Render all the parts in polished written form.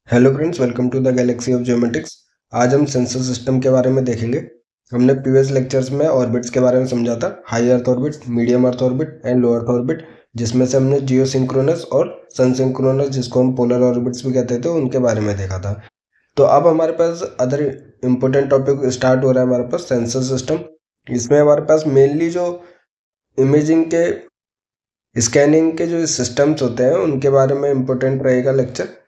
Hello friends, welcome to the galaxy of geometrics. आज हम sensor system के बारे में देखेंगे। हमने प्रीवियस लेक्चर्स में ऑर्बिट्स के बारे में समझा था, high earth orbit, medium earth orbit and low earth orbit, जिसमें से हमने जियो सिंक्रोनस और सन सिंक्रोनस, जिसको हम पोलर ऑर्बिट्स भी कहते थे, उनके बारे में देखा था। तो अब हमारे पास अदर इम्पोर्टेंट टॉपिक स्टार्ट हो रहा है, हमारे पास सेंसर सिस्टम। इसमें हमारे पास मेनली जो इमेजिंग के, स्कैनिंग के जो सिस्टम्स होते हैं उनके बारे में इम्पोर्टेंट रहेगा लेक्चर।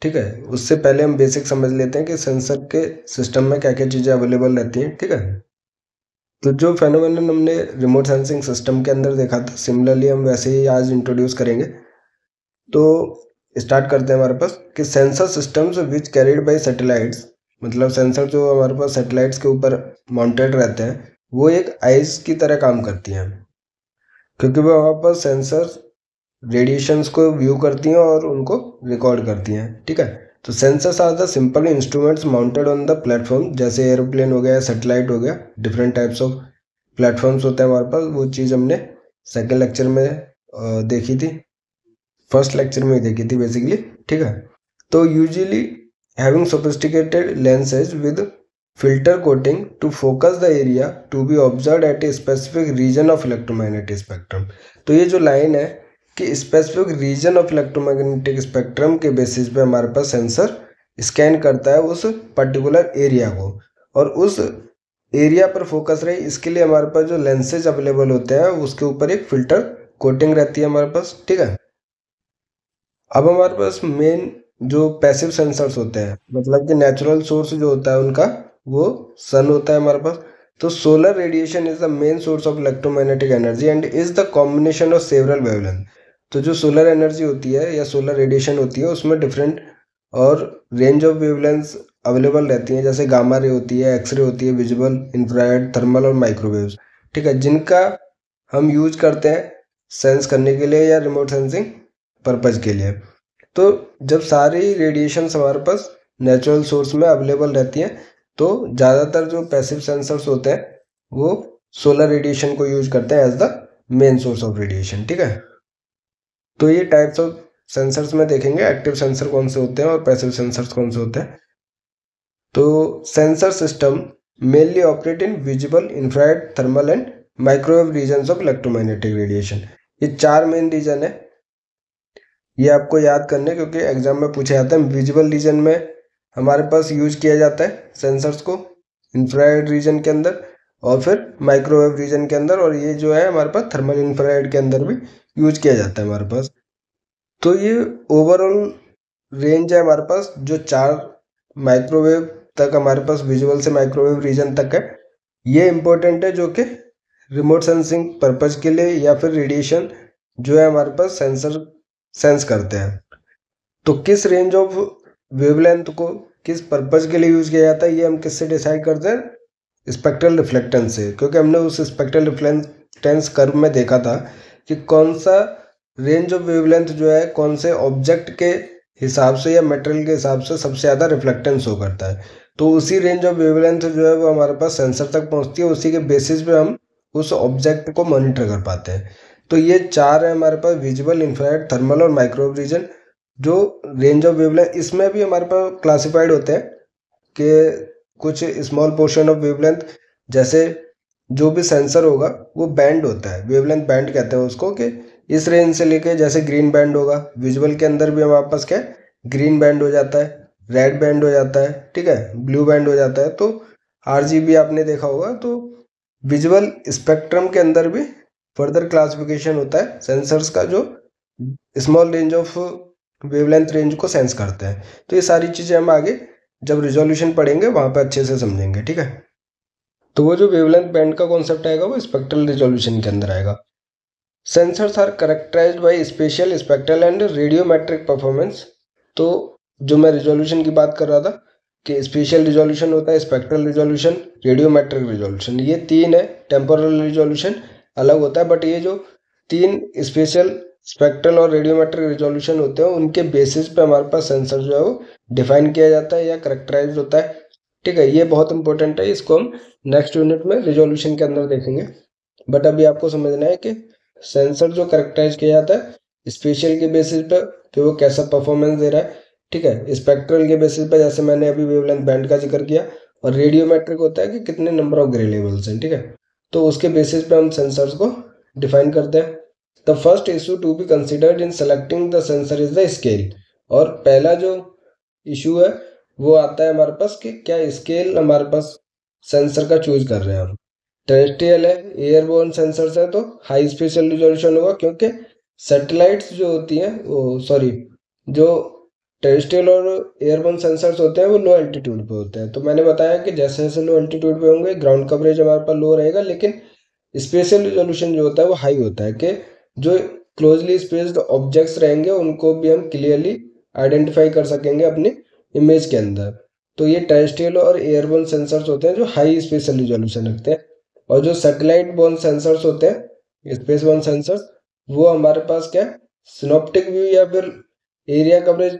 ठीक है, उससे पहले हम बेसिक समझ लेते हैं कि सेंसर के सिस्टम में क्या क्या चीज़ें अवेलेबल रहती हैं। ठीक है, तो जो फेनोमेनन हमने रिमोट सेंसिंग सिस्टम के अंदर देखा था, सिमिलरली हम वैसे ही आज इंट्रोड्यूस करेंगे। तो स्टार्ट करते हैं हमारे पास कि sensor systems which carried by satellites, मतलब सेंसर जो हमारे पास सैटेलाइट्स के ऊपर माउंटेड रहते हैं, वो एक आइस की तरह काम करती हैं, क्योंकि वो हमारे पास सेंसर रेडिएशंस को व्यू करती हैं और उनको रिकॉर्ड करती हैं। ठीक है, तो sensors are the simple instruments mounted on the platform, जैसे एरोप्लेन हो गया, सैटेलाइट हो गया, डिफरेंट टाइप्स ऑफ प्लेटफॉर्म्स होते हैं हमारे पास। वो चीज़ हमने सेकेंड लेक्चर में देखी थी, फर्स्ट लेक्चर में ही देखी थी बेसिकली। ठीक है, तो usually having sophisticated lenses with filter coating to focus the area to be observed at a specific region of electromagnetic spectrum। तो ये जो लाइन है कि specific region of electromagnetic spectrum के बेसिस पे हमारे पास सेंसर स्कैन करता है उस पर्टिकुलर एरिया को, और उस एरिया पर फोकस रहे, इसके लिए हमारे पास जो लेंसेज अवेलेबल होते हैं उसके ऊपर एक फिल्टर कोटिंग रहती है हमारे पास। ठीक है, अब हमारे पास मेन जो पैसिव सेंसर्स होते हैं, मतलब कि नेचुरल सोर्स जो होता है उनका, वो सन होता है हमारे पास। तो solar radiation is the main source of electromagnetic energy and is the combination of several wavelength. तो जो सोलर एनर्जी होती है या सोलर रेडिएशन होती है, उसमें डिफरेंट और रेंज ऑफ वेवलेंथ्स अवेलेबल रहती हैं, जैसे गामा रे होती है, एक्सरे होती है, विजिबल, इंफ्रारेड, थर्मल और माइक्रोवेव्स। ठीक है, जिनका हम यूज करते हैं सेंस करने के लिए या रिमोट सेंसिंग पर्पज के लिए। तो जब सारी रेडिएशंस हमारे पास नेचुरल सोर्स में अवेलेबल रहती हैं, तो ज़्यादातर जो पैसिव सेंसर्स होते हैं वो सोलर रेडिएशन को यूज करते हैं as the main source of radiation. ठीक है, तो ये टाइप्स ऑफ सेंसर्स में देखेंगे, एक्टिव सेंसर कौन से होते हैं और पैसिव सेंसर्स कौन से होते हैं। तो sensor system mainly operate in visible, infrared, thermal and microwave regions of electromagnetic radiation. ये चार मेन रीजन है, ये आपको याद करने, क्योंकि एग्जाम में पूछा जाता है। विजुअल रीजन में हमारे पास यूज किया जाता है सेंसर्स को, इंफ्रारेड रीजन के अंदर और फिर माइक्रोवेव रीजन के अंदर, और ये जो है हमारे पास थर्मल इंफ्रारेड के अंदर भी यूज किया जाता है हमारे पास। तो ये ओवरऑल रेंज है हमारे पास, जो चार माइक्रोवेव तक हमारे पास, विजुअल से माइक्रोवेव रीजन तक है। ये इंपॉर्टेंट है, जो कि रिमोट सेंसिंग पर्पज के लिए या फिर रेडिएशन जो है हमारे पास सेंसर सेंस करते हैं। तो किस रेंज ऑफ वेवलेंथ को किस पर्पज के लिए यूज किया जाता है, ये हम किससे डिसाइड करते हैं? स्पेक्ट्रल रिफ्लेक्टेंस से, क्योंकि हमने उस स्पेक्ट्रल रिफ्लेक्टेंस कर्व में देखा था कि कौन सा रेंज ऑफ वेवलेंथ जो है कौन से ऑब्जेक्ट के हिसाब से या मटेरियल के हिसाब से सबसे ज़्यादा रिफ्लेक्टेंस शो करता है। तो उसी रेंज ऑफ वेवलेंथ जो है वो हमारे पास सेंसर तक पहुंचती है, उसी के बेसिस पे हम उस ऑब्जेक्ट को मॉनिटर कर पाते हैं। तो ये चार है हमारे पास, विजुअल, इंफ्रारेड, थर्मल और माइक्रोवेव रीजन। जो रेंज ऑफ वेवलेंथ इसमें भी हमारे पास क्लासिफाइड होते हैं कि कुछ स्मॉल पोर्शन ऑफ वेवलेंथ, जैसे जो भी सेंसर होगा वो बैंड होता है, वेवलेंथ बैंड कहते हैं उसको, कि इस रेंज से लेके, जैसे ग्रीन बैंड होगा, विजुअल के अंदर भी हमारे पास क्या है, ग्रीन बैंड हो जाता है, रेड बैंड हो जाता है, ठीक है, ब्लू बैंड हो जाता है। तो RGB आपने देखा होगा। तो विजुअल स्पेक्ट्रम के अंदर भी फर्दर क्लासिफिकेशन होता है सेंसर्स का, जो small range of wavelength range को सेंस करते हैं। तो ये सारी चीज़ें हम आगे जब रिजोल्यूशन पढ़ेंगे वहाँ पे अच्छे से समझेंगे। ठीक है, तो वो जो वेवलेंथ बैंड का कॉन्सेप्ट आएगा वो स्पेक्ट्रल रिजोल्यूशन के अंदर आएगा। Sensors are characterised by spatial, spectral and radiometric performance. तो जो मैं रिजोल्यूशन की बात कर रहा था कि स्पेशल रिजोल्यूशन होता है, स्पेक्ट्रल रिजोल्यूशन, रेडियोमेट्रिक रिजोल्यूशन, ये तीन है। टेम्पोरल रिजोल्यूशन अलग होता है, बट ये जो तीन स्पेशल, स्पेक्ट्रल और रेडियोमेट्रिक रिजोल्यूशन होते हैं, उनके बेसिस पे हमारे पास सेंसर जो है वो डिफाइन किया जाता है या करेक्टराइज होता है। ठीक है, ये बहुत इंपॉर्टेंट है, इसको हम नेक्स्ट यूनिट में रिजोल्यूशन के अंदर देखेंगे। बट अभी आपको समझना है कि सेंसर जो करेक्टराइज किया जाता है स्पेशल के बेसिस पे कि वो कैसा परफॉर्मेंस दे रहा है, ठीक है। स्पेक्ट्रल के बेसिस पे जैसे मैंने अभी वेवलेंथ बैंड का जिक्र किया, और रेडियोमेट्रिक होता है कि कितने नंबर ऑफ ग्रे लेवल्स हैं, ठीक है। तो उसके बेसिस पे हम सेंसर्स को डिफाइन करते हैं। The first issue to be considered in selecting the sensor is the scale. और पहला जो इशू है वो आता है हमारे पास कि क्या स्केल हमारे पास सेंसर का चूज कर रहे हैं हम। टेरेस्ट्रियल है, एयरबोर्न सेंसर्स है तो हाई स्पेशल रिजोल्यूशन होगा, क्योंकि सैटेलाइट्स जो होती हैं वो जो टेरेस्ट्रियल और एयरबोर्न सेंसर्स होते हैं वो लो एल्टीट्यूड पे होते हैं। तो मैंने बताया कि जैसे जैसे लो एल्टीट्यूड पे होंगे ग्राउंड कवरेज हमारे पास लो रहेगा, लेकिन स्पेशल रिजोल्यूशन जो होता है वो हाई होता है, कि जो क्लोजली स्पेस्ड ऑब्जेक्ट्स रहेंगे उनको भी हम क्लियरली आइडेंटिफाई कर सकेंगे अपनी इमेज के अंदर। तो ये टेरेस्ट्रियल और एयरबोर्न सेंसर्स होते हैं जो हाई स्पेशल रिजोल्यूशन रखते हैं। और जो सैटेलाइट बोर्न सेंसर्स होते हैं, स्पेस बोर्न सेंसर्स, वो हमारे पास क्या सिनॉप्टिक व्यू या फिर एरिया कवरेज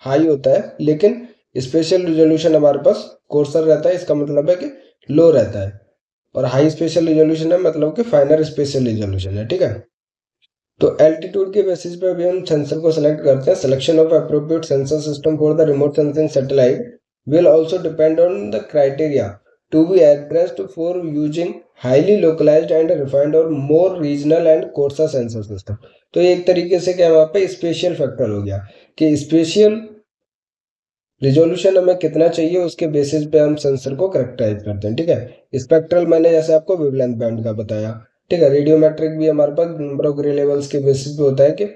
हाई होता है, लेकिन स्पेशल रिजोल्यूशन हमारे पास कोर्सर रहता है। इसका मतलब है कि लो रहता है। और हाई स्पेशल रिजोल्यूशन है मतलब कि फाइनर स्पेशल रिजोल्यूशन है, ठीक है। तो एल्टीट्यूड के बेसिस पे भी हम सेंसर को सेलेक्ट करते हैं। Selection of appropriate sensor system for the remote sensing satellite will also depend on the criteria to be addressed for using highly localized and refined or more regional and coarser sensor system। तो एक तरीके से क्या वहाँ पे special factor हो गया कि स्पेशियल रिजोल्यूशन हमें कितना चाहिए, उसके बेसिस पे हम सेंसर को करेक्टराइज करते हैं, ठीक है। स्पेक्ट्रल मैंने जैसे आपको वेवलेंथ बैंड का बताया, ठीक है। रेडियोमेट्रिक भी हमारे पास नंबर ऑफ ग्रे लेवल्स के बेसिस पे होता है कि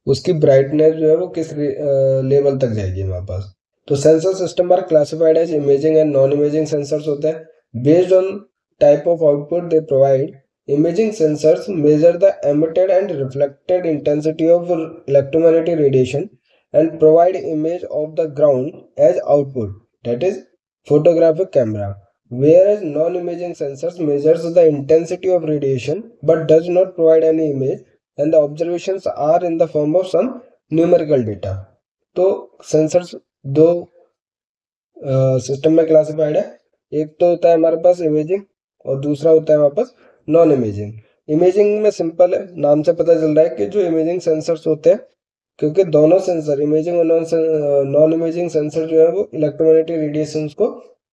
उसकी ब्राइटनेस जो है वो किस लेवल तक जाएगी हमारे पास। तो sensor system are classified as imaging and non imaging sensors होते हैं based on type of output they provide. Imaging sensors measure the emitted and reflected intensity of electromagnetic radiation and provide image of the ground as output, that is photographic camera, whereas non-imaging sensors measures the intensity of radiation but does not provide any image and the observations are in the form of some numerical data। तो sensors दो system में classified है। एक तो होता है हमारे पास imaging और दूसरा होता है हमारे पास नॉन इमेजिंग। इमेजिंग में सिंपल है, नाम से पता चल रहा है कि जो इमेजिंग सेंसर्स होते हैं, क्योंकि दोनों सेंसर इमेजिंग और नॉन इमेजिंग सेंसर जो है वो इलेक्ट्रोमैग्नेटिक रेडिएशंस को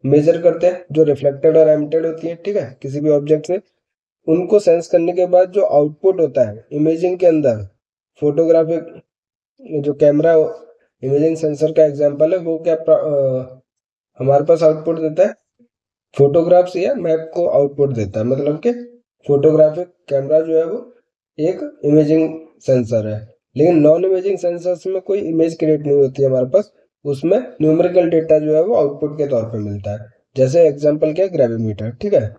मेजर करते हैं जो रिफ्लेक्टेड और एमिटेड होती है, ठीक है, किसी भी ऑब्जेक्ट से। उनको सेंस करने के बाद जो आउटपुट होता है इमेजिंग के अंदर, फोटोग्राफिक जो कैमरा इमेजिंग सेंसर का एग्जांपल है, वो क्या हमारे पास आउटपुट देता है फोटोग्राफ्स या मैप को आउटपुट देता है। मतलब कि फोटोग्राफिक कैमरा जो है वो एक इमेजिंग सेंसर है, लेकिन नॉन इमेजिंग सेंसर्स में कोई इमेज क्रिएट नहीं होती है हमारे पास, उसमें न्यूमेरिकल डेटा जो है वो आउटपुट के तौर पे मिलता है। जैसे एग्जांपल क्या, ग्रेविमीटर, ठीक है।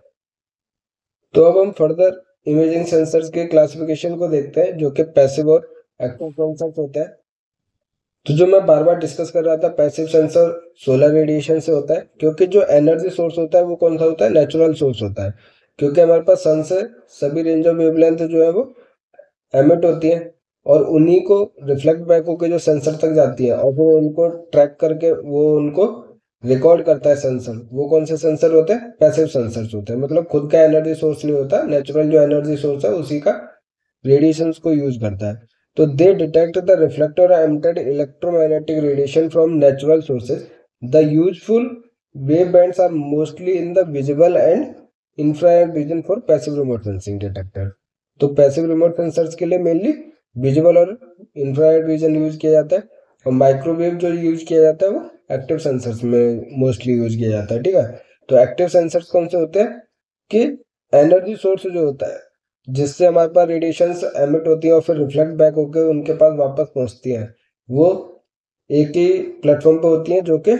तो अब हम फर्दर इमेजिंग सेंसर्स के क्लासिफिकेशन को देखते हैं, जो कि पैसिव और एक्टिव सेंसर्स होते हैं। तो जो मैं बार बार डिस्कस कर रहा था, पैसिव सेंसर सोलर रेडिएशन से होता है, क्योंकि जो एनर्जी सोर्स होता है वो कौन सा होता है, नेचुरल सोर्स होता है। क्योंकि हमारे पास सन से सभी रेंज ऑफ वेवलेंथ जो है वो एमिट होती है और उन्हीं को रिफ्लेक्ट बैक होकर जो सेंसर तक जाती है और फिर उनको ट्रैक करके वो उनको रिकॉर्ड करता है सेंसर। वो कौन से सेंसर होते हैं, पैसिव सेंसर्स होते हैं। मतलब खुद का एनर्जी सोर्स नहीं होता, नेचुरल जो एनर्जी सोर्स है उसी का रेडिएशंस को यूज करता है। तो they detect the reflected emitted electromagnetic radiation from natural sources. The useful wave bands are mostly in the visible and infrared region for passive remote sensing detector. तो passive remote sensors के लिए mainly visible और infrared region use किया जाता है, और microwave जो use किया जाता है वो एक्टिव सेंसर्स में मोस्टली यूज किया जाता है, ठीक है। तो एक्टिव सेंसर्स कौन से होते हैं कि एनर्जी सोर्स जो होता है जिससे हमारे पास रेडिएशंस एमिट होती है और फिर रिफ्लेक्ट बैक होकर उनके पास वापस पहुंचती है, वो एक ही प्लेटफॉर्म पे होती है, जो कि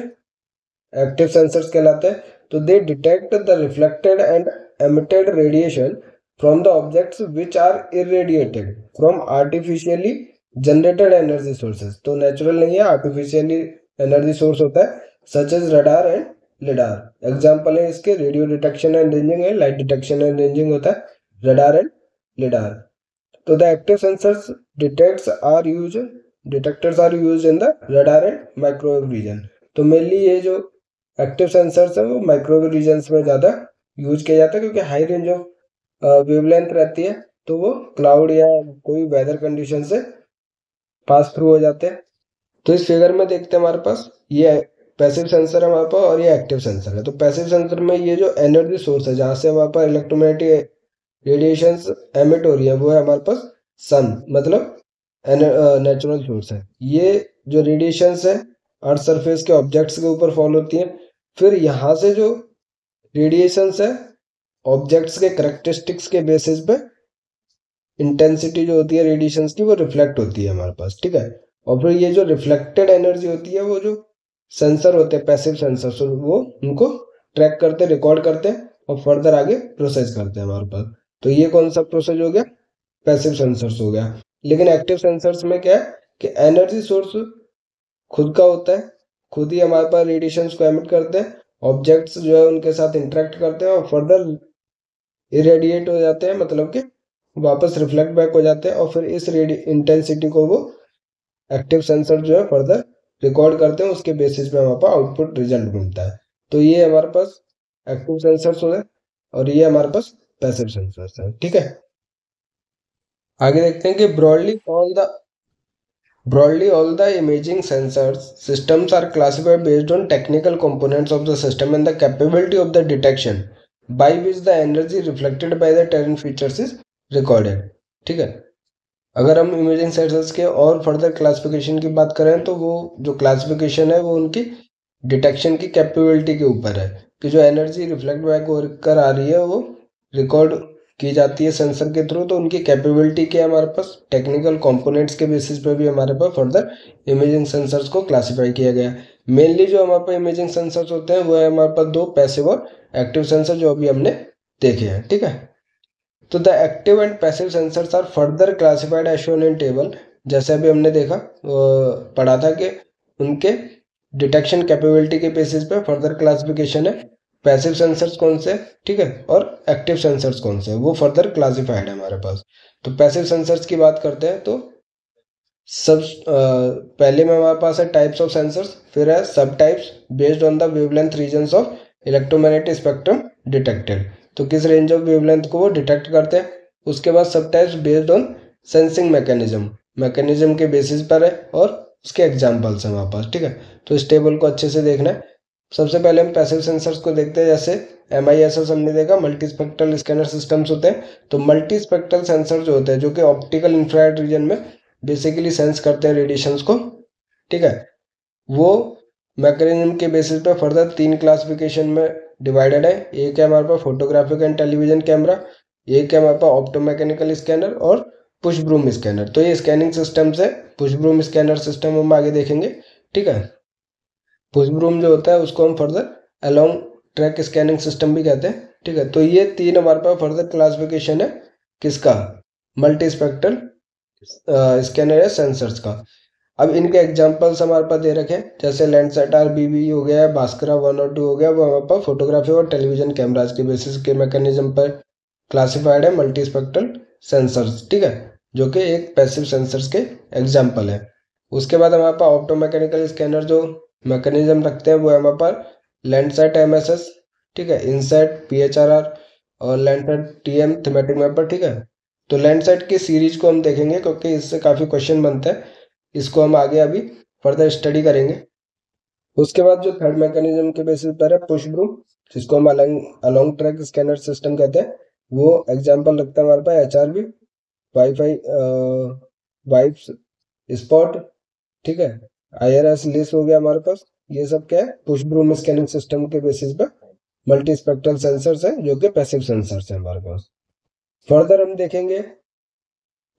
एक्टिव सेंसर्स कहलाते हैं। तो they detect the reflected and emitted radiation from the objects which are irradiated from artificially generated energy sources। तो नेचुरल नहीं है, आर्टिफिशियली एनर्जी सोर्स होता है, such as radar and lidar. Example है इसके रेडियो डिटेक्शन एंड रेंजिंग है, light detection and ranging होता है रडार एंड लिडार। तो the active sensors detectors are use in the radar and microwave region. तो mainly ये जो एक्टिव सेंसर्स है वो माइक्रोवेव रीजन्स में ज़्यादा यूज किया जाता है, क्योंकि हाई रेंज ऑफ वेवलेंथ रहती है, तो वो क्लाउड या कोई वेदर कंडीशन से पास थ्रू हो जाते हैं। तो इस फिगर में देखते हैं हमारे पास ये पैसिव सेंसर है हमारे पास और ये एक्टिव सेंसर है। तो पैसिव सेंसर में ये जो एनर्जी सोर्स है जहाँ से हमारे पास इलेक्ट्रोमैग्नेटिक रेडिएशंस एमिट हो रही है वो है हमारे पास सन, मतलब नेचुरल सोर्स है। ये जो रेडिएशंस है अर्थ सरफेस के ऑब्जेक्ट्स के ऊपर फॉल होती हैं, फिर यहाँ से जो रेडिएशंस है ऑब्जेक्ट्स के करेक्टरिस्टिक्स के बेसिस पे इंटेंसिटी जो होती है रेडिएशंस की वो रिफ्लेक्ट होती है हमारे पास, ठीक है। और फिर ये जो रिफ्लेक्टेड एनर्जी होती है वो जो सेंसर होते हैं पैसिव सेंसर वो उनको ट्रैक करते, रिकॉर्ड करते हैं और फर्दर आगे प्रोसेस करते हैं हमारे पास। तो ये कौन सा प्रोसेस हो गया, पैसिव सेंसर्स हो गया। लेकिन एक्टिव सेंसर्स में क्या है कि एनर्जी सोर्स खुद का होता है, खुद ही हमारे पास रेडिएशंस को एमिट करते हैं, ऑब्जेक्ट्स जो है उनके साथ इंटरेक्ट करते हैं और फर्दर इरेडिएट हो जाते हैं, मतलब कि वापस रिफ्लेक्ट बैक हो जाते हैं और फिर इस इंटेंसिटी को वो एक्टिव सेंसर जो है फर्दर रिकॉर्ड करते हैं, उसके बेसिस पे हमारे पास आउटपुट रिजल्ट मिलता है। तो ये हमारे पास एक्टिव सेंसर्स हो गए और ये हमारे पास पैसिव सेंसर्स है, ठीक है। आगे देखते हैं कि Broadly, all the imaging sensors systems are classified based on technical components of the system and the capability of the detection by which the energy reflected by the terrain features is recorded, ठीक है। अगर हम imaging sensors के और further classification की बात करें तो वो जो क्लासिफिकेशन है वो उनकी डिटेक्शन की कैपेबिलिटी के ऊपर है कि जो एनर्जी रिफ्लेक्ट बैक होकर आ रही है वो रिकॉर्ड की जाती है सेंसर के थ्रू, तो उनकी कैपेबिलिटी क्या है हमारे पास टेक्निकल कंपोनेंट्स के बेसिस पे भी हमारे पास फर्दर इमेजिंग सेंसर्स को क्लासिफाई किया गया है। मेनली जो हमारे पास इमेजिंग सेंसर्स होते हैं वो है हमारे पास दो, पैसिव और एक्टिव सेंसर, जो अभी हमने देखे हैं, ठीक है। तो the active and passive sensors are further classified as shown in table. जैसे अभी हमने देखा पढ़ा था कि उनके डिटेक्शन कैपेबिलिटी के बेसिस पे फर्दर क्लासिफिकेशन है, पैसिव सेंसर्स कौन से, ठीक है, और एक्टिव सेंसर्स कौन से, वो फर्दर क्लासिफाइड है हमारे पास। तो पैसिव सेंसर्स की बात करते हैं तो सब पहले में हमारे पास है टाइप्स ऑफ सेंसर्स, फिर है subtypes based on the wavelength regions of electromagnetic spectrum detected. तो किस रेंज ऑफ वेवलेंथ को वो डिटेक्ट करते हैं। उसके बाद सब types based on sensing mechanism के बेसिस पर है और उसके एग्जाम्पल्स हैं हमारे पास, ठीक है। तो इस टेबल को अच्छे से देखना है। सबसे पहले हम पैसिव सेंसर्स को देखते हैं। जैसे MISS हमने देखा, मल्टी स्पेक्ट्रल स्कैनर सिस्टम्स होते हैं। तो मल्टी स्पेक्ट्रल सेंसर जो होते हैं जो कि ऑप्टिकल इंफ्रारेड रीजन में बेसिकली सेंस करते हैं रेडिएशंस को, ठीक है, वो मैकेनिज्म के बेसिस पे फर्दर 3 क्लासिफिकेशन में डिवाइडेड है। एक है हमारे पास फोटोग्राफिक एंड टेलीविजन कैमरा, एक है हमारे पास ऑप्टोमैकेनिकल स्कैनर और पुश ब्रूम स्कैनर। तो ये स्कैनिंग सिस्टम से पुश ब्रूम स्कैनर सिस्टम हम आगे देखेंगे, ठीक है। पुश ब्रूम जो होता है उसको हम further along track scanning system भी कहते हैं, ठीक है। तो ये 3 हमारे पास फर्दर क्लासिफिकेशन है किसका, मल्टी स्पेक्ट्रल स्कैनर या सेंसर्स का। अब इनके एग्जांपल्स हमारे पास दे रखे हैं, जैसे लैंडसेट RBB हो गया, भास्करा 1 और 2 हो गया, वो हमारे पास फोटोग्राफी और टेलीविजन कैमराज के बेसिस के मैकेनिज्म पर क्लासिफाइड है मल्टी स्पेक्ट्रल सेंसर्स, ठीक है, जो कि एक पैसिव सेंसर्स के एग्जाम्पल है। उसके बाद हमारे पास ऑप्टोमैकेनिकल स्कैनर जो मैकेनिज्म रखते हैं वो है हमारे पास लैंडसेट MSS, ठीक है, इनसेट PHRR और लैंडसेट TM थीमेटिक मैपर, ठीक है। तो लैंडसेट की सीरीज को हम देखेंगे क्योंकि इससे काफ़ी क्वेश्चन बनते हैं, इसको हम आगे अभी फर्दर स्टडी करेंगे। उसके बाद जो थर्ड मैकेनिज्म के बेसिस पर है पुश ब्रूम, जिसको हम अलोंग ट्रैक स्कैनर सिस्टम कहते हैं, वो एग्जांपल रखता है हमारे पास HRV, वाईफाई वाइप्स स्पॉट, ठीक है, IRS लिस हो गया हमारे पास। ये सब क्या है, पुश ब्रूम स्कैनिंग सिस्टम के बेसिस पर मल्टी स्पेक्ट्रल सेंसर्स हैं जो कि पैसिव सेंसर्स हैं हमारे पास। फर्दर हम देखेंगे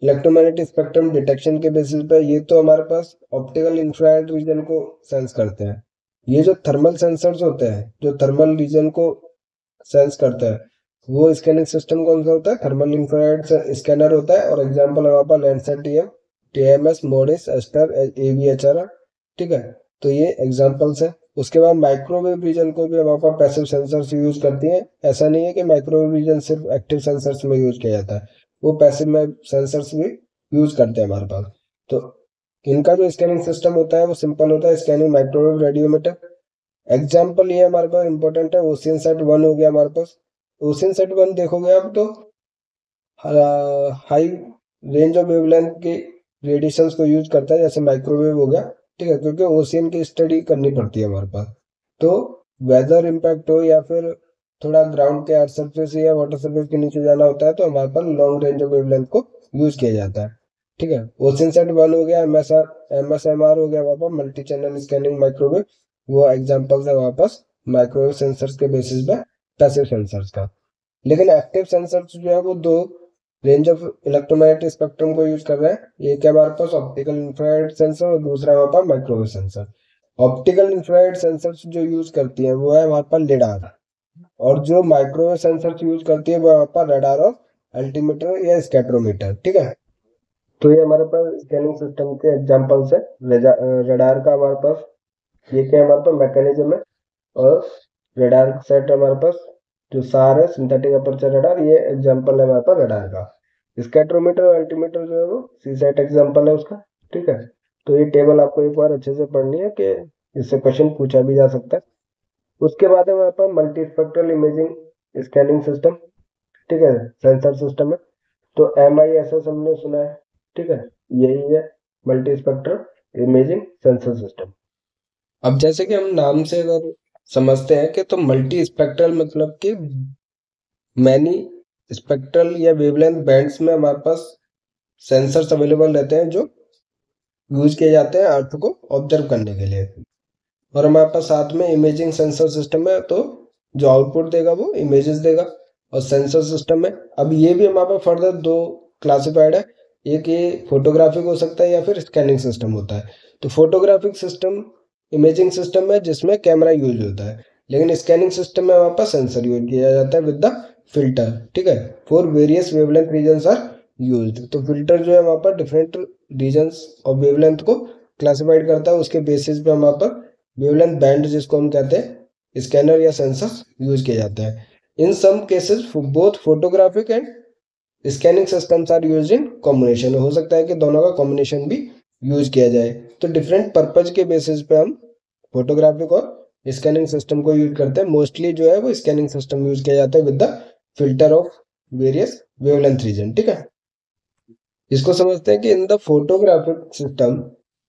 इलेक्ट्रोमैग्नेटिक स्पेक्ट्रम डिटेक्शन के बेसिस पे, ये तो हमारे पास ऑप्टिकल इंफ्रारेड रीजन को सेंस करते हैं। ये जो थर्मल सेंसर्स होते हैं जो थर्मल रीजन को सेंस करता है, वो स्कैनिंग सिस्टम कौन सा होता है, थर्मल इंफ्रारेड स्कैनर होता है। और एग्जांपल हमारे पास Landsat TM, TMS, MODIS, ASTER, AVHR, ठीक है। तो ये एग्जांपल्स है। उसके बाद माइक्रोवेव रीजन को भी हमारे पास पैसिव सेंसर्स यूज करती हैं। ऐसा नहीं है कि माइक्रोवेव रीजन सिर्फ एक्टिव सेंसर्स में यूज किया जाता है, वो पैसिव में सेंसर्स भी यूज करते हैं हमारे पास। तो इनका जो स्कैनिंग सिस्टम होता है वो सिंपल होता है, स्कैनिंग माइक्रोवेव रेडियोमीटर। एग्जांपल ये हमारे पास इंपॉर्टेंट है, ओशियनसैट 1 हो गया हमारे पास। ओशियनसैट 1 देखोगे आप तो हाई रेंज ऑफ वेवलेंथ की रेडिएशंस को यूज करता है, जैसे माइक्रोवेव हो गया। ठीक है, क्योंकि ओशियन की स्टडी करनी पड़ती है हमारे पास। तो वेदर इम्पैक्ट हो या फिर थोड़ा ग्राउंड के अर्थ सरफेस या वाटर सरफेस के नीचे जाना होता है तो हमारे पास लॉन्ग रेंज ऑफ वेवलेंथ को यूज किया जाता है। ठीक है, ओशन सेट वन हो गया, MSMR हो गया हमारे पास, मल्टी चैनल स्कैनिंग माइक्रोवेव, वो एग्जांपल्स है हमारे पास माइक्रोवेव सेंसर्स के बेसिस पे पैसिव सेंसर्स का। लेकिन एक्टिव सेंसर्स जो है वो दो रेंज ऑफ इलेक्ट्रोमैग्नेटिक स्पेक्ट्रम को यूज कर रहे हैं। एक है हमारे पास ऑप्टिकल इंफ्रारेड सेंसर और दूसरा हमारे पास microwave sensor. Optical infrared sensors जो यूज करती है वो है हमारे पास लिडार, और जो माइक्रोवेव सेंसर्स यूज करती है वो हमारे पास रडार और अल्टीमीटर या स्कैटरोमीटर। ठीक है, तो ये हमारे पास स्कैनिंग सिस्टम के एग्जांपल्स है। रडार का हमारे पास ये क्या हमारे पास मैकेनिज्म है, और रडार सेट हमारे पास जो सार है सिंथेटिक अपर्चर रडार, ये एग्जांपल है हमारे पास रडार का। स्कैटरोमीटर और अल्टीमीटर जो है वो सीसैट एग्जांपल है उसका। ठीक है, तो ये टेबल आपको एक बार अच्छे से पढ़नी है कि इससे क्वेश्चन पूछा भी जा सकता है। उसके बाद है हमारे पास multi spectral imaging scanning system. ठीक है, सेंसर सिस्टम है। तो MISS हमने सुना है। ठीक है, यही है multi spectral imaging sensor system. अब जैसे कि हम नाम से अगर समझते हैं कि तो मल्टी स्पेक्ट्रल मतलब कि मैनी स्पेक्ट्रल या वेवलेंथ बैंड्स में हमारे पास सेंसर्स अवेलेबल रहते हैं जो यूज किए जाते हैं अर्थ को ऑब्जर्व करने के लिए। और हमारे पास साथ में इमेजिंग सेंसर सिस्टम है, तो जो आउटपुट देगा वो इमेजेस देगा। और सेंसर सिस्टम में अब ये भी हमारे पास फर्दर दो क्लासिफाइड है, एक ये फोटोग्राफिक हो सकता है या फिर स्कैनिंग सिस्टम होता है। तो फोटोग्राफिक सिस्टम इमेजिंग सिस्टम है जिसमें कैमरा यूज होता है, लेकिन स्कैनिंग सिस्टम में हमारे पास सेंसर यूज किया जाता है विद द फिल्टर। ठीक है, for various wavelength regions are used. तो फिल्टर जो है हमारे पास डिफरेंट रीजन्स और वेवलेंथ को क्लासिफाइड करता है, उसके बेसिस पे हमारे पास वेवलेंथ बैंड जिसको हम कहते हैं स्कैनर या सेंसर यूज किए जाते हैं। In some cases both photographic and scanning systems are used in combination. हो सकता है कि दोनों का कॉम्बिनेशन भी यूज किया जाए। तो डिफरेंट पर्पज के बेसिस पे हम फोटोग्राफिक और स्कैनिंग सिस्टम को यूज करते हैं। मोस्टली जो है वो स्कैनिंग सिस्टम यूज किया जाता है with the filter of various wavelength region. ठीक है, इसको समझते हैं कि in the photographic system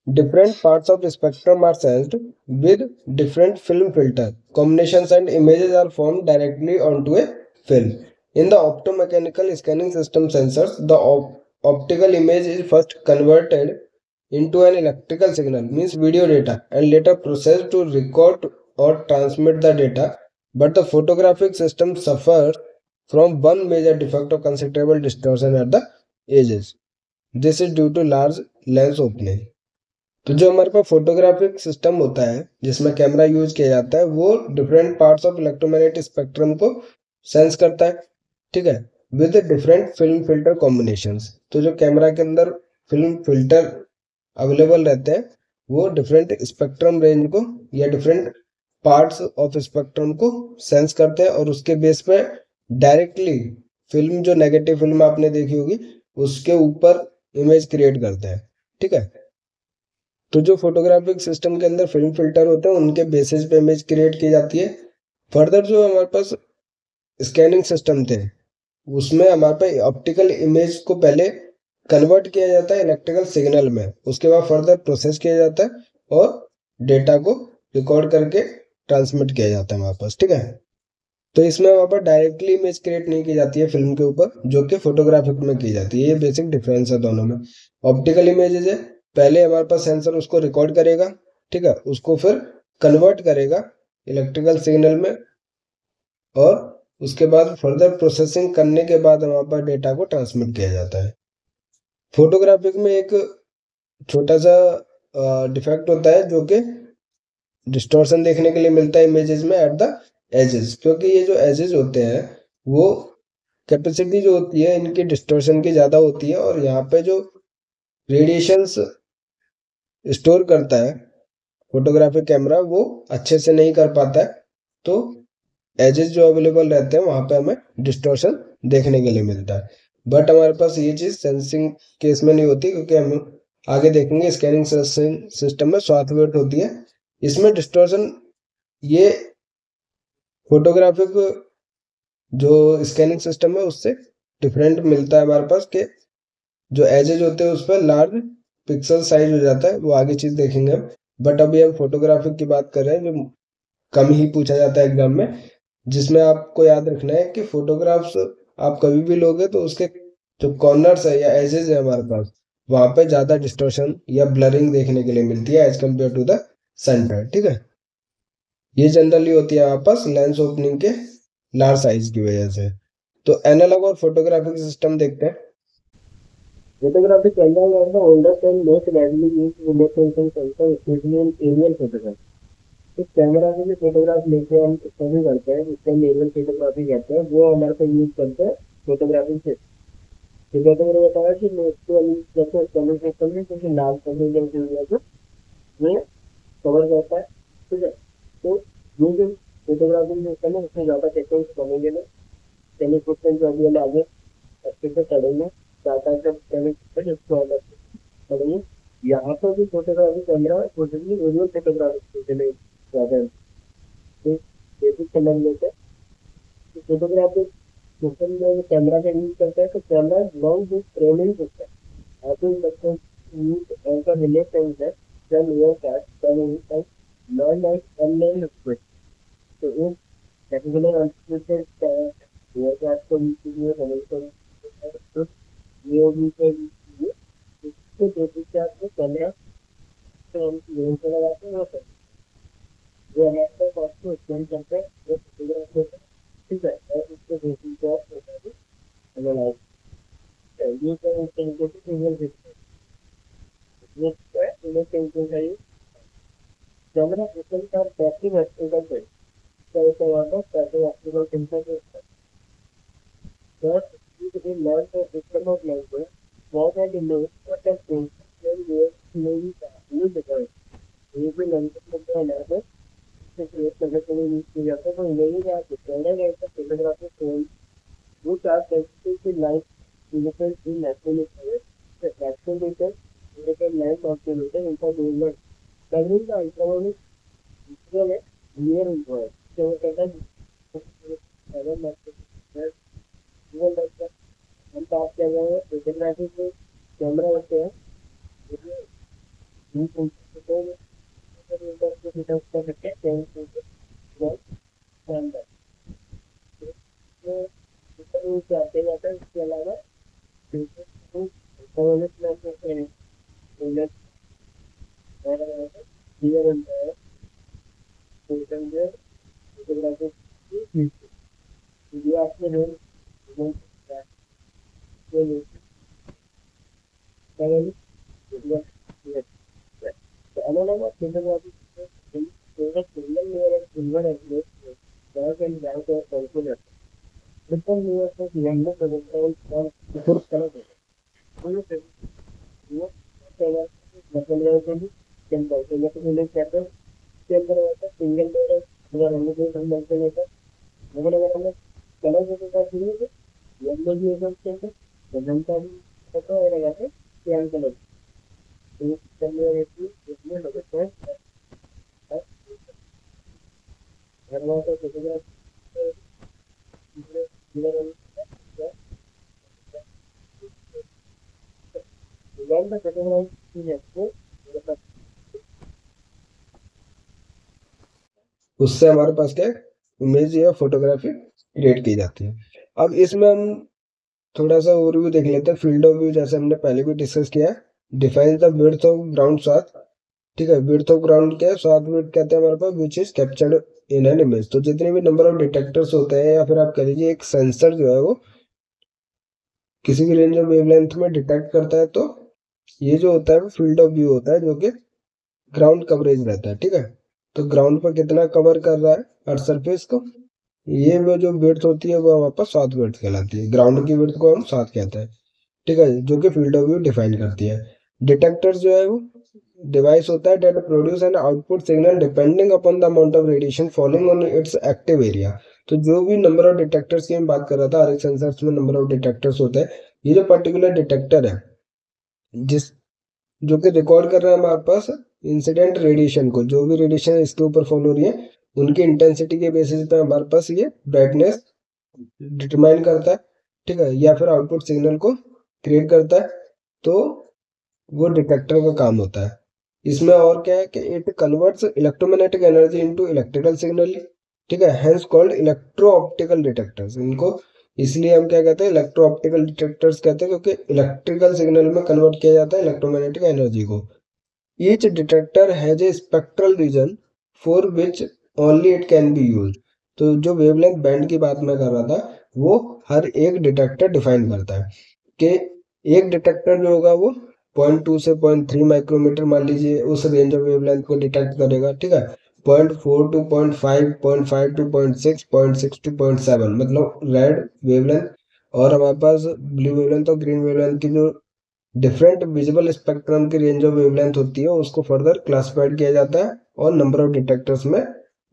different parts of the spectrum are sensed with different film filter combinations and images are formed directly onto a film. In the optomechanical scanning system sensors, the optical image is first converted into an electrical signal, means video data, and later processed to record or transmit the data. But the photographic system suffers from one major defect of considerable distortion at the edges. This is due to large lens opening. तो जो हमारे पास photographic system होता है जिसमें camera use किया जाता है वो different parts of electromagnetic spectrum को सेंस करता है। ठीक है, with different film filter combinations. तो जो कैमरा के अंदर फिल्म फिल्टर अवेलेबल रहते हैं वो डिफरेंट स्पेक्ट्रम रेंज को या डिफरेंट पार्ट्स ऑफ स्पेक्ट्रम को सेंस करते हैं, और उसके बेस पे डायरेक्टली फिल्म, जो नेगेटिव फिल्म आपने देखी होगी, उसके ऊपर इमेज क्रिएट करते हैं। ठीक है, तो जो फोटोग्राफिक सिस्टम के अंदर फिल्म फिल्टर होते हैं उनके बेसिस पे इमेज क्रिएट की जाती है। फर्दर जो हमारे पास स्कैनिंग सिस्टम थे उसमें हमारे पास ऑप्टिकल इमेज को पहले कन्वर्ट किया जाता है इलेक्ट्रिकल सिग्नल में, उसके बाद फर्दर प्रोसेस किया जाता है और डेटा को रिकॉर्ड करके ट्रांसमिट किया जाता है हमारे पास। ठीक है, तो इसमें हमारे पास डायरेक्टली इमेज क्रिएट नहीं की जाती है फिल्म के ऊपर, जो कि फोटोग्राफिक में की जाती है। ये बेसिक डिफरेंस है दोनों में। ऑप्टिकल इमेजेस है, पहले हमारे पास सेंसर उसको रिकॉर्ड करेगा, ठीक है, उसको फिर कन्वर्ट करेगा इलेक्ट्रिकल सिग्नल में, और उसके बाद फर्दर प्रोसेसिंग करने के बाद हमारे पास डेटा को ट्रांसमिट किया जाता है। फोटोग्राफिक में एक छोटा सा डिफेक्ट होता है जो कि डिस्टॉर्शन देखने के लिए मिलता है इमेजेस में एट द एजेस, क्योंकि ये जो एजेस होते हैं वो कैपेसिटी जो होती है इनकी डिस्टॉर्शन की ज़्यादा होती है, और यहाँ पे जो रेडिएशंस स्टोर करता है फोटोग्राफिक कैमरा वो अच्छे से नहीं कर पाता है। तो एजेस जो अवेलेबल रहते हैं वहाँ पे हमें डिस्टॉर्शन देखने के लिए मिलता है। बट हमारे पास ये चीज़ सेंसिंग केस में नहीं होती, क्योंकि हम आगे देखेंगे स्कैनिंग सिस्टम में स्वाथ वेट होती है। इसमें डिस्टॉर्शन ये फोटोग्राफिक जो स्कैनिंग सिस्टम है उससे डिफरेंट मिलता है हमारे पास, के जो एजेज होते हैं उस पर लार्ज पिक्सल साइज हो जाता है, वो आगे चीज़ देखेंगे हम। बट अभी हम फोटोग्राफी की बात कर रहे हैं जो कम ही पूछा जाता है एग्जाम में, जिसमें आपको याद रखना है कि फोटोग्राफ्स आप कभी भी लोगे तो उसके जो कॉर्नर्स है या एजेस है हमारे पास, वहां पे ज्यादा डिस्टॉर्शन या ब्लरिंग देखने के लिए मिलती है as compare to the centre. ठीक है, ये जनरली होती है हमारे पास लेंस ओपनिंग के लार्ज साइज की वजह से। तो एनालॉग और फोटोग्राफिक सिस्टम देखते हैं। Photography camera is one of the oldest and most widely used remote sensing sensor, especially in aerial photography. इस कैमरा से जो फोटोग्राफ लेके हम स्टडी करते हैं उससे हम एरियल फोटोग्राफी कहते हैं, वो हमारे को यूज करते हैं फोटोग्राफी से। ठीक है, तो मैंने बताया कि नेक्स्ट वाली जैसे स्टडी सिस्टम है क्योंकि नाम स्टडी जैसे ये कवर करता है। ठीक है, तो ये जो फोटोग्राफी सिस्टम है उसमें ज़्यादा सेटिंग्स बनेंगे नहीं। स्टडी सिस्टम जो अभी हम आगे अच्छे से पढ़ेंगे, डाटा जब स्टडी सिस्टम उसको अलग पढ़ेंगे। यहाँ पर भी photography camera totally aerial photography के लिए ज़्यादा है। तो बेसिक समझ लेते हैं कि फोटोग्राफी सिस्टम में कैमरा का यूज करता है, तो camera long with framing system helping the use anchor relay sensor from near cast coming and non-light unnamed liquid. So if particular unscripted near cast को use कीजिए हमेशा तो ये भी से कीजिए इसके बेसिक चार्ज में कैमरा से हम यूज लगाते हैं वो जो है तो कॉस्ट को एक्सटेंड करते हैं वो फोटोग्राफ होता है। ठीक है, और इसके बेसिक चार्ज होता है एनालाइज ये तो एक तरीके से सिंगल फिक्स ये इमेज सेंसिंग का यूज कैमरा सिस्टम का पैसिव ऑप्टिकल सेंसर कैसे होता है, पैसिव ऑप्टिकल सेंसर के first use in learn the system of language what are the names what are things then where maybe use the word ये भी language में क्या है ना तो क्रिएट करने के लिए यूज किया जाता है। तो यही है कि कैमरा ऐसा फोटोग्राफी फोन वो चार sensitive light images in natural image the accelerator image lens optimeter information covering the ultraviolet visual at near infrared. तो वो कहता है अगर मैं गूगल डॉट हम बात कर रहे हैं फोटोग्राफी के कैमरा होते हैं जो फोटो को डिटेक्ट कर सकते हैं कैमरा में जाते जाते हैं। इसके अलावा क्लियर होता है फोटोग्राफी वीडियो आपने रोल तो अलग अलग फोटोग्राफी सिंगल लेयर और silver approach dark and light और calculate triple layer of yellow projectile और सिर्फ कलर है। तो ये मटेरियल के लिए सिंपल तो ये तो रिलीज करते हैं के अंदर होता है सिंगल लेयर अगर हम लोग हम बनते लेकर मगर अगर हमें कलर के साथ शुरू है येलो भी एकदम सेम है जनता भी फोटो है लगाते हैं कलर तो चलिए इसमें लोग तो हर बार तो फोटोग्राफ डिजाइन का फोटोग्राफ की है उससे हमारे पास क्या इमेज या फोटोग्राफी क्रिएट की जाती है। अब इसमें हम थोड़ा सा ओवरव्यू देख लेते हैं। फील्ड ऑफ व्यू जैसे हमने पहले भी डिस्कस किया है। Define the width of ground swath. ठीक है, विड्थ ऑफ ग्राउंड क्या है, स्वाथ विड्थ कहते हैं हमारे पास which is captured in an image. तो जितने भी नंबर ऑफ डिटेक्टर्स होते हैं या फिर आप कह लीजिए एक सेंसर जो है वो किसी भी रेंज ऑफ वेवलेंथ में डिटेक्ट करता है, तो ये जो होता है वो फील्ड ऑफ व्यू होता है जो कि ग्राउंड कवरेज रहता है। ठीक है, तो ग्राउंड पर कितना कवर कर रहा है अर्थ सरफेस को, ये वो जो विड्थ होती है वो हमारे पास सात विड्थ कहलाती है। ग्राउंड की विड्थ को हम सात कहते हैं। ठीक है, जो कि फील्ड ऑफ व्यू डिफाइन करती है। डिटेक्टर जो है वो डिवाइस होता है that produce an output signal depending upon the amount of radiation following on its active area. तो जो भी नंबर ऑफ डिटेक्टर्स की मैं बात कर रहा था, हर एक सेंसर्स में नंबर ऑफ डिटेक्टर्स होते हैं। ये जो पर्टिकुलर डिटेक्टर है जिस जो कि रिकॉर्ड कर रहा है हमारे पास इंसिडेंट रेडिएशन को, जो भी रेडिएशन इसके ऊपर फॉल हो रही है उनकी इंटेंसिटी के बेसिस पे हमारे पास ये ब्राइटनेस डिटरमाइन करता है। ठीक है, या फिर आउटपुट सिग्नल को क्रिएट करता है। तो वो डिटेक्टर का काम होता है। इसमें और क्या है कि it converts electromagnetic energy into electrical signal, ठीक है, hence called electro optical detectors. इनको इसलिए हम क्या कहते हैं, इलेक्ट्रो ऑप्टिकल डिटेक्टर्स कहते हैं, क्योंकि इलेक्ट्रिकल सिग्नल में कन्वर्ट किया जाता है इलेक्ट्रोमैग्नेटिक एनर्जी को। Each detector has a spectral region for which only it can be use. तो जो वेवलेंथ बैंड की बात मैं कर रहा था, वो हर एक डिटेक्टर डिफाइन करता है कि एक डिटेक्टर जो होगा वो 0.2 से 0.3 माइक्रोमीटर मान लीजिए उस रेंज ऑफ वेवलेंथ को डिटेक्ट करेगा, ठीक है। 0.4 टू 0.5, 0.5 टू 0.6, 0.6 टू 0.7 मतलब रेड वेवलेंथ, और हमारे पास ब्लू वेवलेंथ और ग्रीन वेवलेंथ की जो डिफरेंट विजिबल स्पेक्ट्रम की रेंज ऑफ वेवलेंथ होती है उसको फर्दर क्लासिफाइड किया जाता है और नंबर ऑफ डिटेक्टर्स में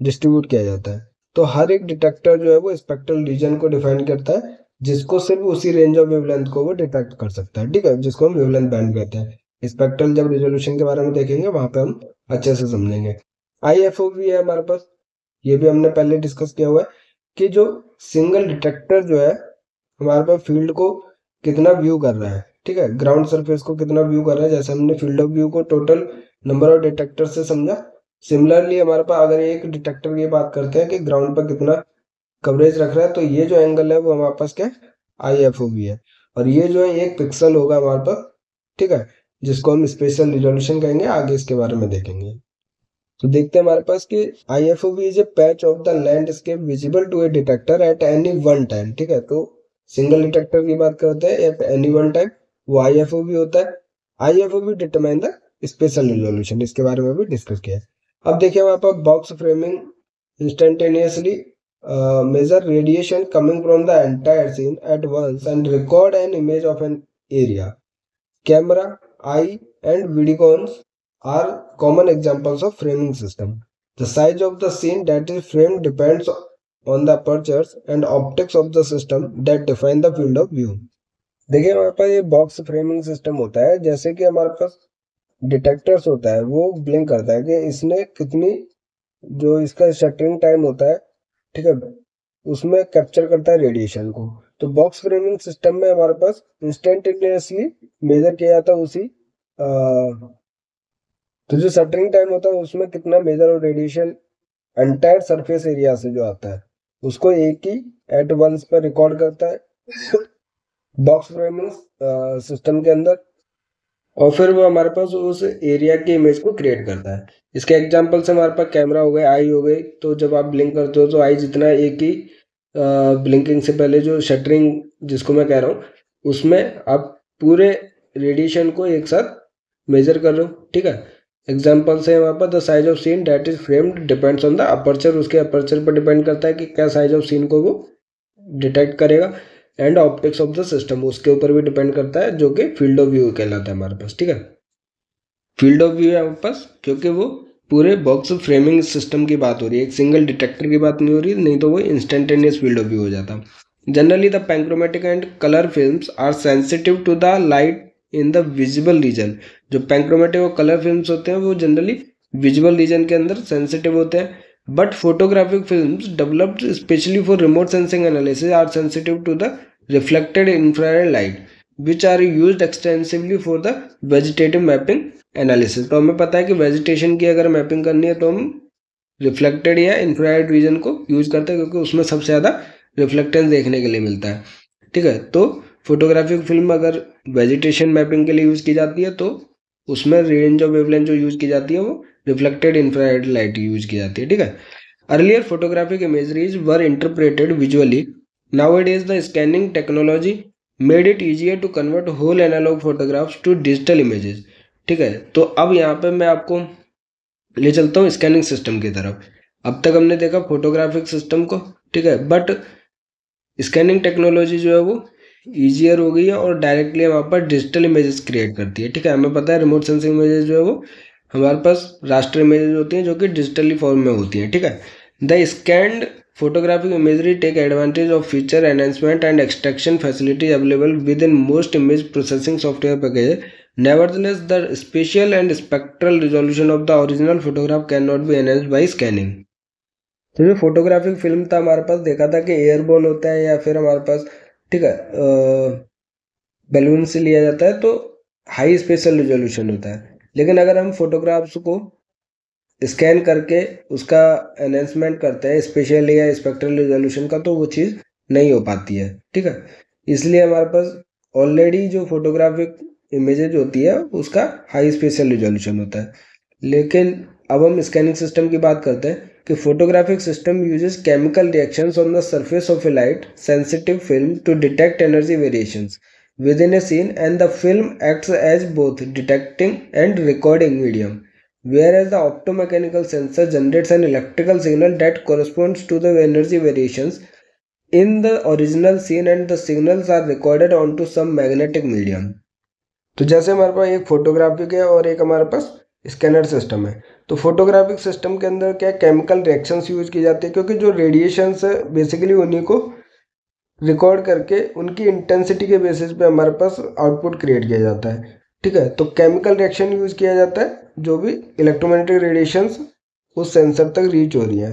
डिस्ट्रीब्यूट किया जाता है। तो हर एक डिटेक्टर जो है वो स्पेक्ट्रल रीजन को डिफाइन करता है, जिसको सिर्फ उसी रेंज ऑफ वेवलेंथ को वो डिटेक्ट कर सकता है, ठीक है, जिसको हम वेवलेंथ बैंड कहते हैं। स्पेक्ट्रल जब रिजोल्यूशन के बारे में देखेंगे वहां पे हम अच्छे से समझेंगे। IFOV है हमारे पास, ये भी हमने पहले डिस्कस किया हुआ है कि जो सिंगल डिटेक्टर जो है हमारे पास फील्ड को कितना व्यू कर रहा है, ठीक है, ग्राउंड सरफेस को कितना व्यू कर रहा है। जैसे हमने फील्ड ऑफ व्यू को टोटल नंबर ऑफ डिटेक्टर से समझा, सिमिलरली हमारे पास अगर एक डिटेक्टर की बात करते हैं कि ग्राउंड पर कितना कवरेज रख रहा है, तो ये जो एंगल है वो हमारे पास क्या है, IFOV है। और ये जो है एक पिक्सल होगा हमारे पास, ठीक है, जिसको हम स्पेशल रिजोल्यूशन कहेंगे, आगे इसके बारे में देखेंगे। तो देखते हैं हमारे पास कि IFOV is a patch of the landscape visible to a detector at any one time, ठीक है। तो सिंगल डिटेक्टर की बात करते हैं एट एनी वन टाइम, वो IFOV होता है। IFOV determine the spatial resolution, इसके बारे में भी डिस्कस किया है। अब देखिए हमारे पास box framing instantaneously measure radiation coming from the entire scene at once and record an image of an area. Camera, eye, and videocons are common examples of framing system. The size of the scene that is framed depends on the apertures and optics of the system that define the field of view. देखिए हमारे पास ये box framing system होता है, जैसे कि हमारे पास detectors होता है वो ब्लिंक करता है कि इसने कितनी, जो इसका शटरिंग टाइम होता है, ठीक है, उसमें कैप्चर करता है रेडिएशन को। तो बॉक्स फ्रेमिंग सिस्टम में हमारे पास इंस्टेंटेनियसली मेजर किया जाता है उसी तो जो शटरिंग टाइम होता है उसमें कितना मेजर और रेडिएशन एंटायर सरफेस एरिया से जो आता है उसको एक ही एट वंस पर रिकॉर्ड करता है बॉक्स फ्रेमिंग सिस्टम के अंदर, और फिर वो हमारे पास उस एरिया की इमेज को क्रिएट करता है। इसके एग्जांपल से हमारे पास कैमरा हो गया, आई हो गई। तो जब आप ब्लिंक करते हो तो आई जितना एक ही ब्लिंकिंग से पहले जो शटरिंग जिसको मैं कह रहा हूँ उसमें आप पूरे रेडिएशन को एक साथ मेजर कर रहे हो, ठीक है। एग्जाम्पल से हमारे पास the size of scene that is framed depends on the aperture, उसके अपर्चर पर डिपेंड करता है कि क्या साइज ऑफ सीन को वो डिटेक्ट करेगा, and optics of the system उसके ऊपर भी डिपेंड करता है, जो कि फील्ड ऑफ व्यू कहलाता है हमारे पास, ठीक है। फील्ड ऑफ व्यू है हमारे पास क्योंकि वो पूरे बॉक्स फ्रेमिंग सिस्टम की बात हो रही है, एक सिंगल डिटेक्टर की बात नहीं हो रही, नहीं तो वो इंस्टेंटेनियस फील्ड ऑफ व्यू हो जाता। Generally the panchromatic and colour films are sensitive to the light in the visible region. जो पैंक्रोमेटिक और कलर फिल्म्स होते हैं वो जनरली विजिबल रीजन के अंदर सेंसिटिव होते हैं, but photographic films developed specially for remote sensing analysis are sensitive to the reflected infrared light which are used extensively for the vegetative mapping analysis. तो हमें पता है कि वेजिटेशन की अगर मैपिंग करनी है तो हम रिफ्लेक्टेड या इंफ्रारेड रीजन को यूज करते हैं, क्योंकि उसमें सबसे ज़्यादा रिफ्लेक्टेंस देखने के लिए मिलता है, ठीक है। तो फोटोग्राफिक फिल्म अगर वेजिटेशन मैपिंग के लिए यूज़ की जाती है तो उसमें रेंज ऑफ वेवलेंथ जो यूज़ की जाती है वो रिफ्लेक्टेड इंफ्रारेड लाइट यूज की जाती है, ठीक है। Earlier photographic imageries were interpreted visually, nowadays the scanning technology made it easier to convert whole analogue photographs to digital images, ठीक है। तो अब यहाँ पे मैं आपको ले चलता हूँ स्कैनिंग सिस्टम की तरफ। अब तक हमने देखा फोटोग्राफिक सिस्टम को, ठीक है, बट स्कैनिंग टेक्नोलॉजी जो है वो ईजियर हो गई है और डायरेक्टली हमारे पास डिजिटल इमेजेस क्रिएट करती है, ठीक है। हमें पता है रिमोट सेंसिंग इमेजेस जो है वो हमारे पास रास्टर इमेजेस होती हैं जो कि डिजिटली फॉर्म में होती हैं, ठीक है। The scanned photographic imagery take advantage of feature enhancement and extraction facilities available within most image processing software packages. Nevertheless, the spatial and spectral resolution of the original photograph cannot be enhanced by scanning. तो जो photographic film था हमारे पास देखा था कि airborne होता है या फिर हमारे पास, ठीक है, बैलून से लिया जाता है तो हाई स्पेशल रिजोल्यूशन होता है। लेकिन अगर हम फोटोग्राफ्स को स्कैन करके उसका एनहेंसमेंट करते हैं स्पेशल या स्पेक्ट्रल रिजोल्यूशन का, तो वो चीज़ नहीं हो पाती है। ठीक है, इसलिए हमारे पास ऑलरेडी जो फोटोग्राफिक इमेजेज होती है उसका हाई स्पेशल रिजोल्यूशन होता है। लेकिन अब हम स्कैनिंग सिस्टम की बात करते हैं कि photographic system uses chemical reactions on the surface of a light sensitive film to detect energy variations within a scene, and the film acts as both detecting and recording medium, whereas the optomechanical sensor generates an electrical signal that corresponds to the energy variations in the original scene, and the signals are recorded onto some magnetic medium. तो जैसे हमारे पास एक photographic है और एक हमारे पास scanner system है, तो फोटोग्राफिक सिस्टम के अंदर क्या केमिकल रिएक्शंस यूज की जाती है, क्योंकि जो रेडिएशंस है बेसिकली उन्हीं को रिकॉर्ड करके उनकी इंटेंसिटी के बेसिस पे हमारे पास आउटपुट क्रिएट किया जाता है। ठीक है, तो केमिकल रिएक्शन यूज किया जाता है जो भी इलेक्ट्रोमैग्नेटिक रेडिएशंस उस सेंसर तक रीच हो रही है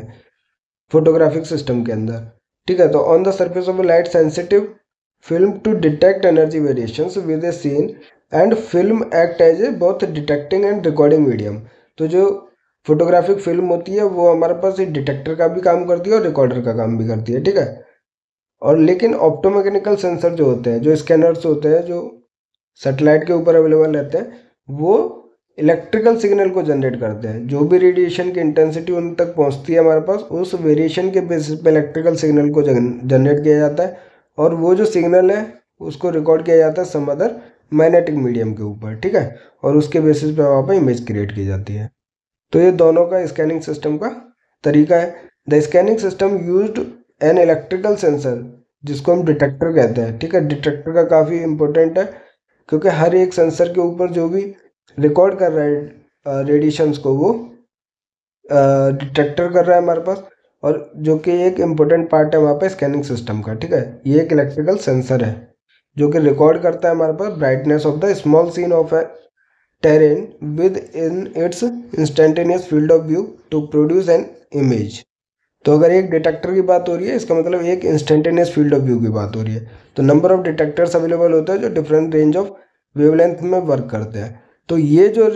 फोटोग्राफिक सिस्टम के अंदर। ठीक है, तो on the surface of light sensitive film to detect energy variations with a scene and film act as a both detecting and recording medium. तो जो फोटोग्राफिक फिल्म होती है वो हमारे पास एक डिटेक्टर का भी काम करती है और रिकॉर्डर का काम भी करती है। ठीक है, और लेकिन ऑप्टोमैकेनिकल सेंसर जो होते हैं, जो स्कैनर्स होते हैं, जो सैटेलाइट के ऊपर अवेलेबल रहते हैं, वो इलेक्ट्रिकल सिग्नल को जनरेट करते हैं। जो भी रेडिएशन की इंटेंसिटी उन तक पहुंचती है हमारे पास, उस वेरिएशन के बेसिस पे इलेक्ट्रिकल सिग्नल को जनरेट किया जाता है, और वो जो सिग्नल है उसको रिकॉर्ड किया जाता है सम अदर मैग्नेटिक मीडियम के ऊपर। ठीक है, और उसके बेसिस पे वहाँ पर इमेज क्रिएट की जाती है। तो ये दोनों का स्कैनिंग सिस्टम का तरीका है। The scanning system used an electrical sensor, जिसको हम डिटेक्टर कहते हैं। ठीक है, डिटेक्टर का काफ़ी इंपॉर्टेंट है, क्योंकि हर एक सेंसर के ऊपर जो भी रिकॉर्ड कर रहा है रेडिएशंस को, वो डिटेक्टर कर रहा है हमारे पास, और जो कि एक इम्पोर्टेंट पार्ट है वहाँ पे स्कैनिंग सिस्टम का। ठीक है, ये एक इलेक्ट्रिकल सेंसर है जो कि रिकॉर्ड करता है हमारे पास brightness of the small scene of a terrain within its instantaneous field of view to produce an image। तो अगर एक डिटेक्टर की बात हो रही है, इसका मतलब एक इंस्टेंटेनियस फील्ड ऑफ व्यू की बात हो रही है। तो नंबर ऑफ डिटेक्टर्स अवेलेबल होते हैं जो डिफरेंट रेंज ऑफ वेवलेंथ में वर्क करते हैं। तो ये जो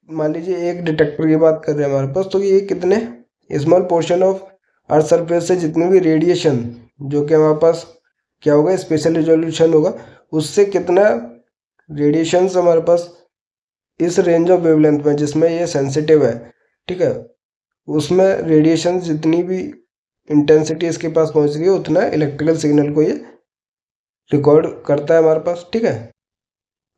मान लीजिए एक डिटेक्टर की बात कर रहे हैं हमारे पास, तो ये कितने small portion of earth surface से जितनी भी रेडिएशन जो कि हमारे पास क्या होगा, स्पेशल रिजोल्यूशन होगा, उससे कितना रेडिएशंस हमारे पास इस रेंज ऑफ वेवलेंथ में जिसमें ये सेंसिटिव है, ठीक है, उसमें रेडिएशन जितनी भी इंटेंसिटी इसके पास पहुंच रही है उतना इलेक्ट्रिकल सिग्नल को ये रिकॉर्ड करता है हमारे पास। ठीक है,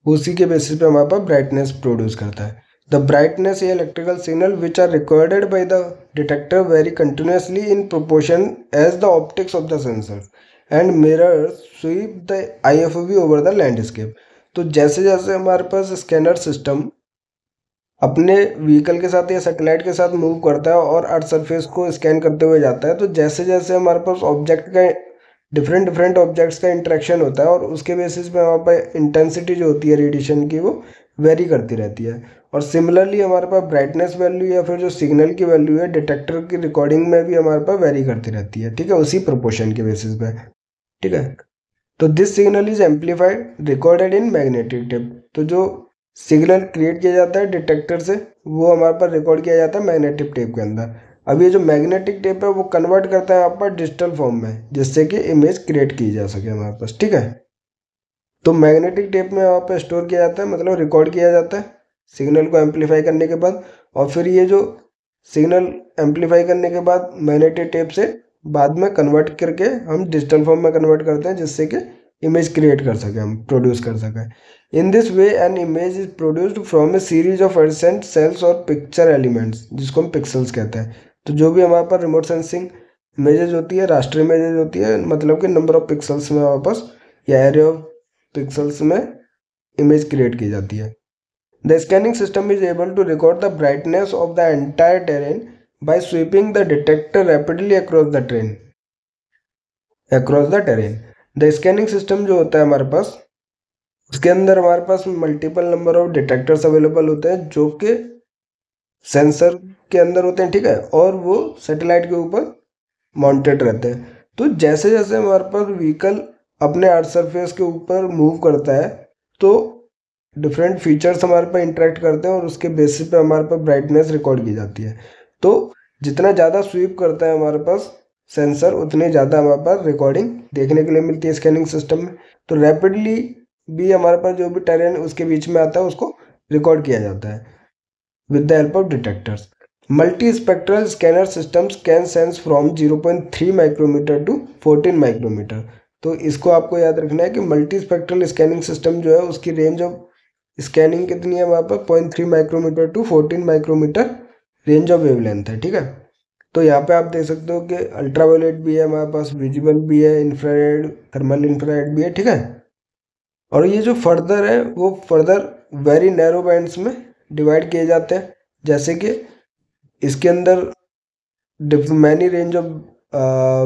उसी के बेसिस पे हमारे पास ब्राइटनेस प्रोड्यूस करता है। द ब्राइटनेस या electrical signal which are recorded by the detector vary continuously in proportion as the optics of the sensor and mirror sweep the IFOV over the landscape. तो जैसे जैसे हमारे पास स्कैनर सिस्टम अपने vehicle के साथ या सैटेलाइट के साथ मूव करता है और अर्थ सरफेस को स्कैन करते हुए जाता है, तो जैसे जैसे हमारे पास ऑब्जेक्ट का डिफरेंट ऑब्जेक्ट्स का इंटरेक्शन होता है, और उसके बेसिस पे हमारे पास इंटेंसिटी जो होती है रेडिएशन की वो वेरी करती रहती है। और सिमिलरली हमारे पास ब्राइटनेस वैल्यू या फिर जो सिग्नल की वैल्यू है डिटेक्टर की रिकॉर्डिंग में भी हमारे पास वेरी करती रहती है। ठीक है, उसी प्रोपोर्शन के बेसिस पे। ठीक है, तो this signal is amplified recorded in magnetic tape. तो जो सिग्नल क्रिएट किया जाता है डिटेक्टर से, वो हमारे पास रिकॉर्ड किया जाता है मैग्नेटिक टेप के अंदर। अब ये जो मैग्नेटिक टेप है वो कन्वर्ट करता है यहाँ पर डिजिटल फॉर्म में, जिससे कि इमेज क्रिएट की जा सके हमारे पास। ठीक है, तो मैग्नेटिक टेप में वहाँ पर स्टोर किया जाता है, मतलब रिकॉर्ड किया जाता है सिग्नल को एम्पलीफाई करने के बाद, और फिर ये जो सिग्नल एम्पलीफाई करने के बाद मैग्नेटिक टेप से बाद में कन्वर्ट करके हम डिजिटल फॉर्म में कन्वर्ट करते हैं, जिससे कि इमेज क्रिएट कर सके, हम प्रोड्यूस कर सकें। In this way an image is produced from A series of adjacent sales और पिक्चर एलिमेंट्स, जिसको हम पिक्सल्स कहते हैं। तो जो भी हमारे पास रिमोट सेंसिंग इमेजेज होती है, रास्टर इमेजेज होती है, मतलब कि नंबर ऑफ पिक्सल्स में हमारे पास या एरे ऑफ पिक्सल्स में इमेज क्रिएट की जाती है। The scanning system is able to record the brightness of the entire terrain by sweeping the detector rapidly across the terrain। The scanning system जो होता है हमारे पास, उसके अंदर हमारे पास multiple number of detectors available होते हैं जो कि सेंसर के अंदर होते हैं। ठीक है, और वो सैटेलाइट के ऊपर माउंटेड रहते हैं। तो जैसे जैसे हमारे पास व्हीकल अपने अर्थ सरफेस के ऊपर मूव करता है, तो डिफरेंट फीचर्स हमारे पास इंटरेक्ट करते हैं और उसके बेसिस पे हमारे पास ब्राइटनेस रिकॉर्ड की जाती है। तो जितना ज़्यादा स्वीप करता है हमारे पास सेंसर, उतनी ज़्यादा हमारे पास रिकॉर्डिंग देखने के लिए मिलती है स्कैनिंग सिस्टम में। तो रैपिडली भी हमारे पास जो भी टेरेन उसके बीच में आता है उसको रिकॉर्ड किया जाता है with the help of detectors. Multi spectral scanner systems can sense from 0.3 micrometre to 14 micrometre. तो इसको आपको याद रखना है कि मल्टी स्पेक्ट्रल स्कैनिंग सिस्टम जो है उसकी रेंज ऑफ स्कैनिंग कितनी है वहाँ पर 0.3 micrometre to 14 micrometre range of wavelength है, ठीक है। तो यहाँ पे आप देख सकते हो कि अल्ट्रावायलेट भी है हमारे पास, विजिबल भी है, इंफ्रारेड, थर्मल इंफ्रारेड भी है, ठीक है। और ये जो फर्दर है वो फर्दर वेरी नैरो बैंड्स में डिवाइड किए जाते हैं, जैसे कि इसके अंदर many range of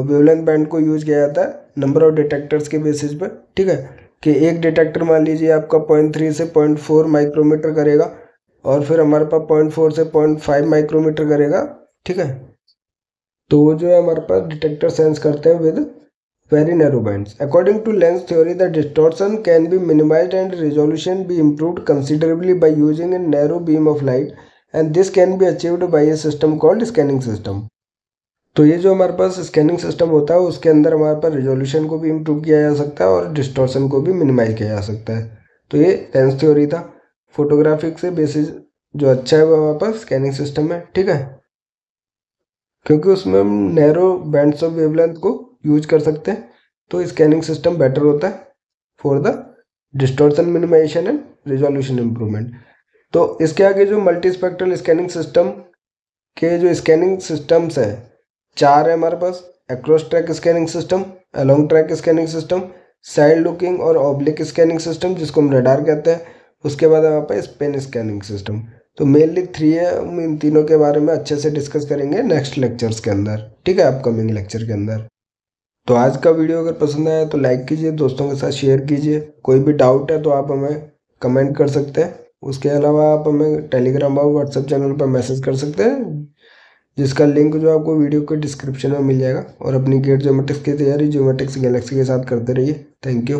wavelength band को यूज किया जाता है नंबर ऑफ डिटेक्टर्स के बेसिस पर, ठीक है। कि एक डिटेक्टर मान लीजिए आपका 0.3 से 0.4 माइक्रोमीटर करेगा और फिर हमारे पास 0.4 से 0.5 माइक्रोमीटर करेगा, ठीक है। तो वो जो है हमारे पास डिटेक्टर सेंस करते हैं with very narrow bands. According to lens theory, the distortion can be minimized and resolution be improved considerably by using a narrow beam of light, and this can be achieved by a system called scanning system. तो ये जो हमारे पास scanning system होता है उसके अंदर हमारे पास resolution को भी इम्प्रूव किया जा सकता है और डिस्टॉर्शन को भी मिनिमाइज किया जा सकता है। तो ये लेंस थ्योरी था। फोटोग्राफिक से बेसिस जो अच्छा है वो हमारे पास स्कैनिंग सिस्टम है, ठीक है, क्योंकि उसमें हम नैरो बैंड्स ऑफ वेवलेंथ को यूज कर सकते हैं। तो स्कैनिंग सिस्टम बेटर होता है for the distortion minimisation and resolution improvement. तो इसके आगे जो मल्टी स्पेक्ट्रल स्कैनिंग सिस्टम के जो स्कैनिंग सिस्टम्स हैं 4 है हमारे पास। Across track scanning system, along track scanning system, side looking और ऑब्लिक स्कैनिंग सिस्टम जिसको हम रडार कहते हैं। उसके बाद हमारे पास स्पेन स्कैनिंग सिस्टम। तो मेनली 3 है, हम इन तीनों के बारे में अच्छे से डिस्कस करेंगे नेक्स्ट लेक्चर्स के अंदर, ठीक है, अपकमिंग लेक्चर के अंदर। तो आज का वीडियो अगर पसंद आया तो लाइक कीजिए, दोस्तों के साथ शेयर कीजिए। कोई भी डाउट है तो आप हमें कमेंट कर सकते हैं। उसके अलावा आप हमें टेलीग्राम और व्हाट्सएप चैनल पर मैसेज कर सकते हैं, जिसका लिंक जो आपको वीडियो के डिस्क्रिप्शन में मिल जाएगा। और अपनी गेट ज्योमेट्रिक्स की तैयारी ज्योमेट्रिक्स गैलेक्सी के साथ करते रहिए। Thank you.